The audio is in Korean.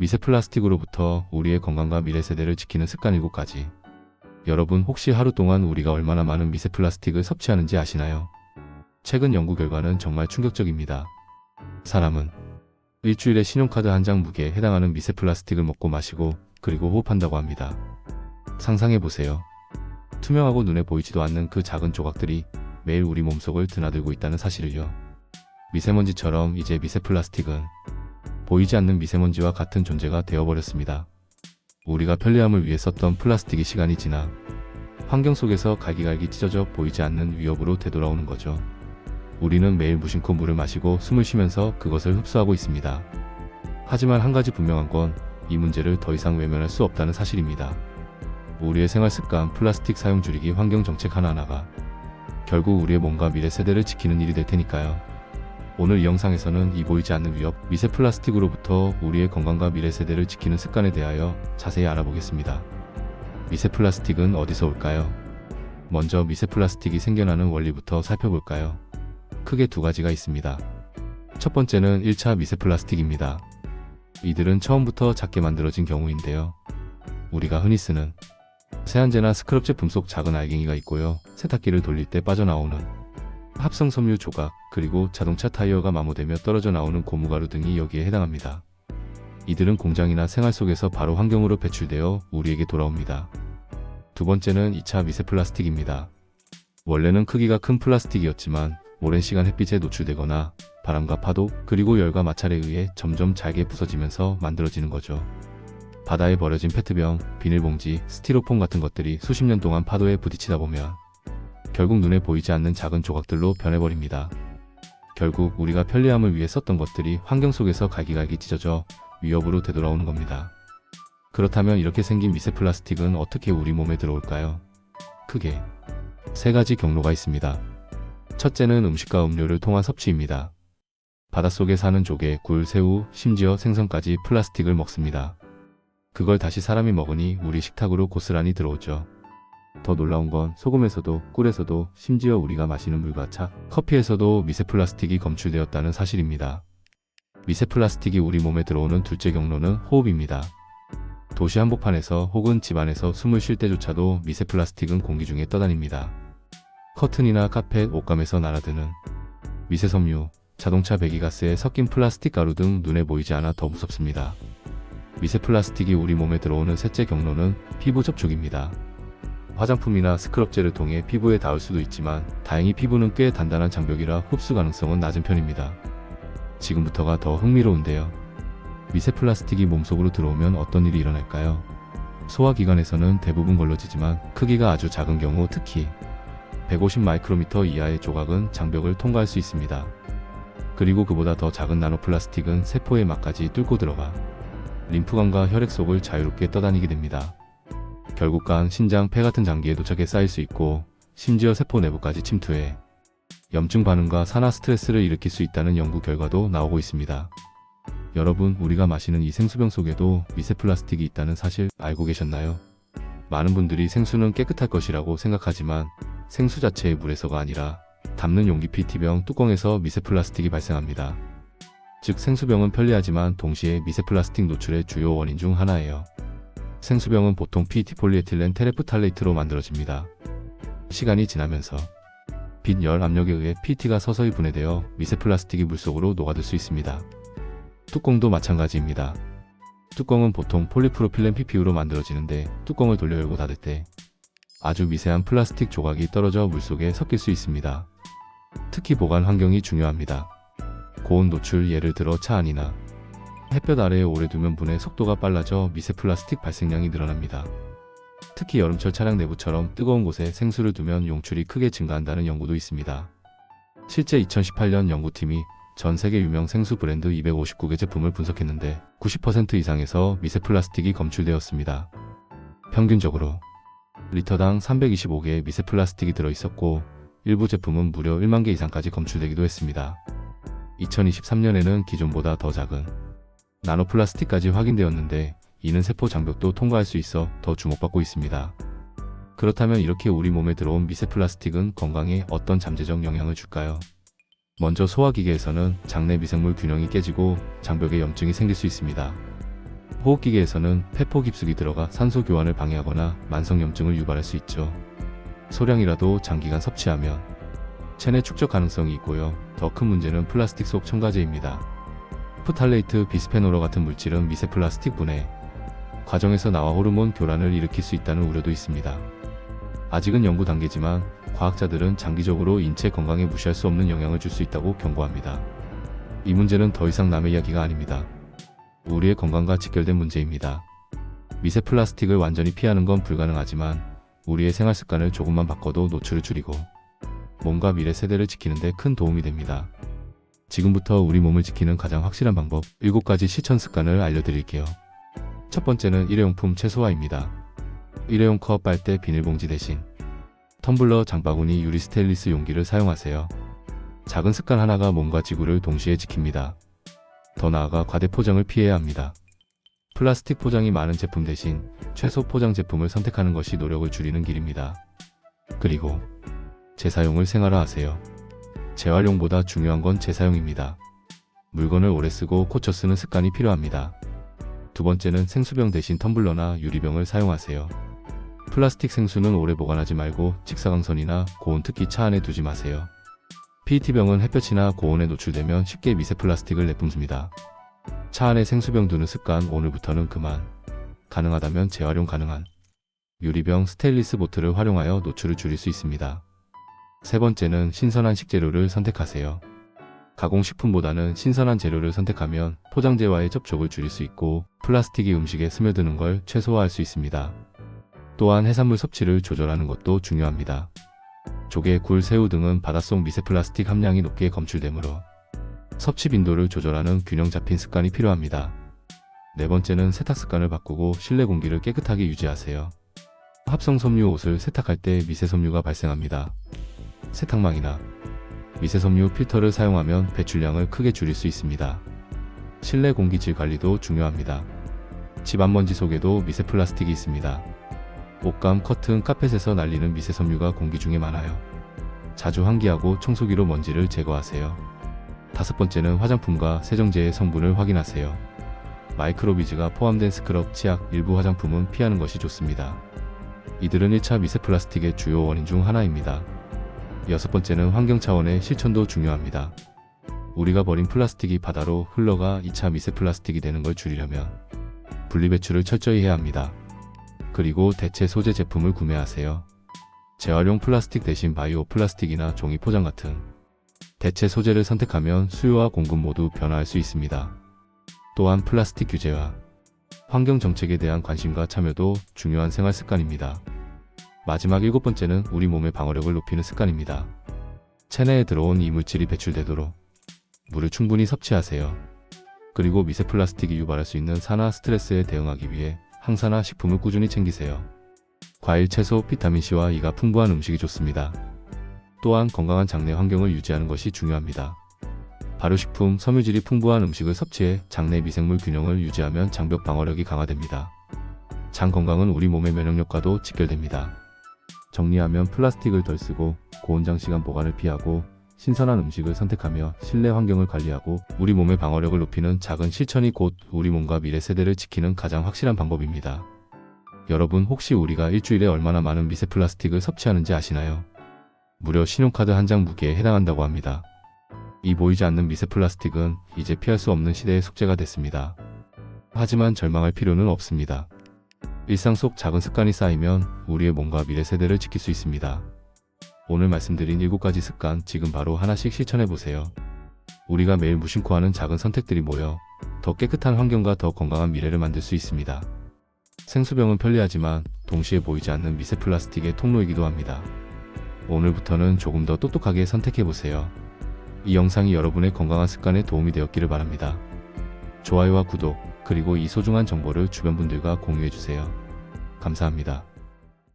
미세 플라스틱으로부터 우리의 건강과 미래 세대를 지키는 습관 7가지. 여러분 혹시 하루 동안 우리가 얼마나 많은 미세 플라스틱을 섭취하는지 아시나요? 최근 연구 결과는 정말 충격적입니다. 사람은 일주일에 신용카드 한 장 무게에 해당하는 미세 플라스틱을 먹고 마시고 그리고 호흡한다고 합니다. 상상해보세요. 투명하고 눈에 보이지도 않는 그 작은 조각들이 매일 우리 몸속을 드나들고 있다는 사실을요. 미세먼지처럼 이제 미세 플라스틱은 보이지 않는 미세먼지와 같은 존재가 되어버렸습니다. 우리가 편리함을 위해 썼던 플라스틱이 시간이 지나 환경 속에서 갈기갈기 찢어져 보이지 않는 위협으로 되돌아오는 거죠. 우리는 매일 무심코 물을 마시고 숨을 쉬면서 그것을 흡수하고 있습니다. 하지만 한 가지 분명한 건 이 문제를 더 이상 외면할 수 없다는 사실입니다. 우리의 생활 습관, 플라스틱 사용 줄이기, 환경 정책 하나하나가 결국 우리의 몸과 미래 세대를 지키는 일이 될 테니까요. 오늘 이 영상에서는 이 보이지 않는 위협, 미세 플라스틱으로부터 우리의 건강과 미래 세대를 지키는 습관에 대하여 자세히 알아보겠습니다. 미세 플라스틱은 어디서 올까요? 먼저 미세 플라스틱이 생겨나는 원리부터 살펴볼까요? 크게 두 가지가 있습니다. 첫 번째는 1차 미세 플라스틱입니다. 이들은 처음부터 작게 만들어진 경우인데요. 우리가 흔히 쓰는 세안제나 스크럽 제품 속 작은 알갱이가 있고요. 세탁기를 돌릴 때 빠져나오는 합성 섬유 조각, 그리고 자동차 타이어가 마모되며 떨어져 나오는 고무가루 등이 여기에 해당합니다. 이들은 공장이나 생활 속에서 바로 환경으로 배출되어 우리에게 돌아옵니다. 두 번째는 2차 미세 플라스틱입니다. 원래는 크기가 큰 플라스틱이었지만 오랜 시간 햇빛에 노출되거나 바람과 파도, 그리고 열과 마찰에 의해 점점 잘게 부서지면서 만들어지는 거죠. 바다에 버려진 페트병, 비닐봉지, 스티로폼 같은 것들이 수십 년 동안 파도에 부딪히다 보면 결국 눈에 보이지 않는 작은 조각들로 변해버립니다. 결국 우리가 편리함을 위해 썼던 것들이 환경 속에서 갈기갈기 찢어져 위협으로 되돌아오는 겁니다. 그렇다면 이렇게 생긴 미세 플라스틱은 어떻게 우리 몸에 들어올까요? 크게 세 가지 경로가 있습니다. 첫째는 음식과 음료를 통한 섭취입니다. 바닷속에 사는 조개, 굴, 새우, 심지어 생선까지 플라스틱을 먹습니다. 그걸 다시 사람이 먹으니 우리 식탁으로 고스란히 들어오죠. 더 놀라운 건 소금에서도, 꿀에서도, 심지어 우리가 마시는 물과 차, 커피에서도 미세 플라스틱이 검출되었다는 사실입니다. 미세 플라스틱이 우리 몸에 들어오는 둘째 경로는 호흡입니다. 도시 한복판에서 혹은 집안에서 숨을 쉴 때조차도 미세 플라스틱은 공기 중에 떠다닙니다. 커튼이나 카펫, 옷감에서 날아드는 미세 섬유, 자동차 배기가스에 섞인 플라스틱 가루 등 눈에 보이지 않아 더 무섭습니다. 미세 플라스틱이 우리 몸에 들어오는 셋째 경로는 피부 접촉입니다. 화장품이나 스크럽젤을 통해 피부에 닿을 수도 있지만 다행히 피부는 꽤 단단한 장벽이라 흡수 가능성은 낮은 편입니다. 지금부터가 더 흥미로운데요. 미세 플라스틱이 몸속으로 들어오면 어떤 일이 일어날까요? 소화기관에서는 대부분 걸러지지만 크기가 아주 작은 경우, 특히 150 마이크로미터 이하의 조각은 장벽을 통과할 수 있습니다. 그리고 그보다 더 작은 나노플라스틱은 세포의 막까지 뚫고 들어가 림프관과 혈액 속을 자유롭게 떠다니게 됩니다. 결국 간, 신장, 폐 같은 장기에 도착해 쌓일 수 있고 심지어 세포 내부까지 침투해 염증 반응과 산화 스트레스를 일으킬 수 있다는 연구 결과도 나오고 있습니다. 여러분, 우리가 마시는 이 생수병 속에도 미세 플라스틱이 있다는 사실 알고 계셨나요? 많은 분들이 생수는 깨끗할 것이라고 생각하지만 생수 자체의 물에서가 아니라 담는 용기 PET병 뚜껑에서 미세 플라스틱이 발생합니다. 즉 생수병은 편리하지만 동시에 미세 플라스틱 노출의 주요 원인 중 하나예요. 생수병은 보통 PET 폴리에틸렌 테레프탈레이트로 만들어집니다. 시간이 지나면서 빛, 열, 압력에 의해 PET가 서서히 분해되어 미세 플라스틱이 물속으로 녹아들 수 있습니다. 뚜껑도 마찬가지입니다. 뚜껑은 보통 폴리프로필렌 PPU로 만들어지는데 뚜껑을 돌려 열고 닫을 때 아주 미세한 플라스틱 조각이 떨어져 물속에 섞일 수 있습니다. 특히 보관 환경이 중요합니다. 고온 노출, 예를 들어 차 안이나 햇볕 아래에 오래 두면 분해 속도가 빨라져 미세 플라스틱 발생량이 늘어납니다. 특히 여름철 차량 내부처럼 뜨거운 곳에 생수를 두면 용출이 크게 증가한다는 연구도 있습니다. 실제 2018년 연구팀이 전 세계 유명 생수 브랜드 259개 제품을 분석했는데 90% 이상에서 미세 플라스틱이 검출되었습니다. 평균적으로 리터당 325개의 미세 플라스틱이 들어있었고 일부 제품은 무려 1만 개 이상까지 검출되기도 했습니다. 2023년에는 기존보다 더 작은 나노플라스틱까지 확인되었는데 이는 세포 장벽도 통과할 수 있어 더 주목받고 있습니다. 그렇다면 이렇게 우리 몸에 들어온 미세 플라스틱은 건강에 어떤 잠재적 영향을 줄까요? 먼저 소화기계에서는 장내 미생물 균형이 깨지고 장벽에 염증이 생길 수 있습니다. 호흡기계에서는 폐포 깊숙이 들어가 산소 교환을 방해하거나 만성염증을 유발할 수 있죠. 소량이라도 장기간 섭취하면 체내 축적 가능성이 있고요. 더 큰 문제는 플라스틱 속 첨가제입니다. 프탈레이트, 비스페놀 같은 물질은 미세 플라스틱 분해 과정에서 나와 호르몬 교란을 일으킬 수 있다는 우려도 있습니다. 아직은 연구 단계지만 과학자들은 장기적으로 인체 건강에 무시할 수 없는 영향을 줄 수 있다고 경고합니다. 이 문제는 더 이상 남의 이야기가 아닙니다. 우리의 건강과 직결된 문제입니다. 미세 플라스틱을 완전히 피하는 건 불가능하지만 우리의 생활 습관을 조금만 바꿔도 노출을 줄이고 몸과 미래 세대를 지키는 데 큰 도움이 됩니다. 지금부터 우리 몸을 지키는 가장 확실한 방법 7가지 실천 습관을 알려드릴게요. 첫 번째는 일회용품 최소화입니다. 일회용 컵, 빨대, 비닐봉지 대신 텀블러, 장바구니, 유리 스테인리스 용기를 사용하세요. 작은 습관 하나가 몸과 지구를 동시에 지킵니다. 더 나아가 과대 포장을 피해야 합니다. 플라스틱 포장이 많은 제품 대신 최소 포장 제품을 선택하는 것이 노력을 줄이는 길입니다. 그리고 재사용을 생활화하세요. 재활용보다 중요한 건 재사용입니다. 물건을 오래 쓰고 고쳐 쓰는 습관이 필요합니다. 두 번째는 생수병 대신 텀블러나 유리병을 사용하세요. 플라스틱 생수는 오래 보관하지 말고 직사광선이나 고온, 특히 차 안에 두지 마세요. PET병은 햇볕이나 고온에 노출되면 쉽게 미세 플라스틱을 내뿜습니다. 차 안에 생수병 두는 습관 오늘부터는 그만. 가능하다면 재활용 가능한 유리병, 스테인리스 보틀을 활용하여 노출을 줄일 수 있습니다. 세 번째는 신선한 식재료를 선택하세요. 가공식품보다는 신선한 재료를 선택하면 포장재와의 접촉을 줄일 수 있고 플라스틱이 음식에 스며드는 걸 최소화할 수 있습니다. 또한 해산물 섭취를 조절하는 것도 중요합니다. 조개, 굴, 새우 등은 바닷속 미세 플라스틱 함량이 높게 검출되므로 섭취 빈도를 조절하는 균형 잡힌 습관이 필요합니다. 네 번째는 세탁 습관을 바꾸고 실내 공기를 깨끗하게 유지하세요. 합성 섬유 옷을 세탁할 때 미세 섬유가 발생합니다. 세탁망이나 미세 섬유 필터를 사용하면 배출량을 크게 줄일 수 있습니다. 실내 공기 질 관리도 중요합니다. 집안먼지 속에도 미세 플라스틱이 있습니다. 옷감, 커튼, 카펫에서 날리는 미세 섬유가 공기 중에 많아요. 자주 환기하고 청소기로 먼지를 제거하세요. 다섯 번째는 화장품과 세정제의 성분을 확인하세요. 마이크로비즈가 포함된 스크럽, 치약, 일부 화장품은 피하는 것이 좋습니다. 이들은 1차 미세 플라스틱의 주요 원인 중 하나입니다. 여섯 번째는 환경 차원의 실천도 중요합니다. 우리가 버린 플라스틱이 바다로 흘러가 2차 미세 플라스틱이 되는 걸 줄이려면 분리배출을 철저히 해야 합니다. 그리고 대체 소재 제품을 구매하세요. 재활용 플라스틱 대신 바이오 플라스틱이나 종이 포장 같은 대체 소재를 선택하면 수요와 공급 모두 변화할 수 있습니다. 또한 플라스틱 규제와 환경 정책에 대한 관심과 참여도 중요한 생활 습관입니다. 마지막 7번째는 우리 몸의 방어력을 높이는 습관입니다. 체내에 들어온 이물질이 배출되도록 물을 충분히 섭취하세요. 그리고 미세 플라스틱이 유발할 수 있는 산화 스트레스에 대응하기 위해 항산화 식품을 꾸준히 챙기세요. 과일, 채소, 비타민C와 E가 풍부한 음식이 좋습니다. 또한 건강한 장내 환경을 유지하는 것이 중요합니다. 발효식품, 섬유질이 풍부한 음식을 섭취해 장내 미생물 균형을 유지하면 장벽 방어력이 강화됩니다. 장 건강은 우리 몸의 면역력과도 직결됩니다. 정리하면 플라스틱을 덜 쓰고 고온 장시간 보관을 피하고 신선한 음식을 선택하며 실내 환경을 관리하고 우리 몸의 방어력을 높이는 작은 실천이 곧 우리 몸과 미래 세대를 지키는 가장 확실한 방법입니다. 여러분 혹시 우리가 일주일에 얼마나 많은 미세 플라스틱을 섭취하는지 아시나요? 무려 신용카드 한 장 무게에 해당한다고 합니다. 이 보이지 않는 미세 플라스틱은 이제 피할 수 없는 시대의 숙제가 됐습니다. 하지만 절망할 필요는 없습니다. 일상 속 작은 습관이 쌓이면 우리의 몸과 미래 세대를 지킬 수 있습니다. 오늘 말씀드린 7가지 습관 지금 바로 하나씩 실천해보세요. 우리가 매일 무심코 하는 작은 선택들이 모여 더 깨끗한 환경과 더 건강한 미래를 만들 수 있습니다. 생수병은 편리하지만 동시에 보이지 않는 미세 플라스틱의 통로이기도 합니다. 오늘부터는 조금 더 똑똑하게 선택해보세요. 이 영상이 여러분의 건강한 습관에 도움이 되었기를 바랍니다. 좋아요와 구독, 그리고 이 소중한 정보를 주변 분들과 공유해주세요. 감사합니다.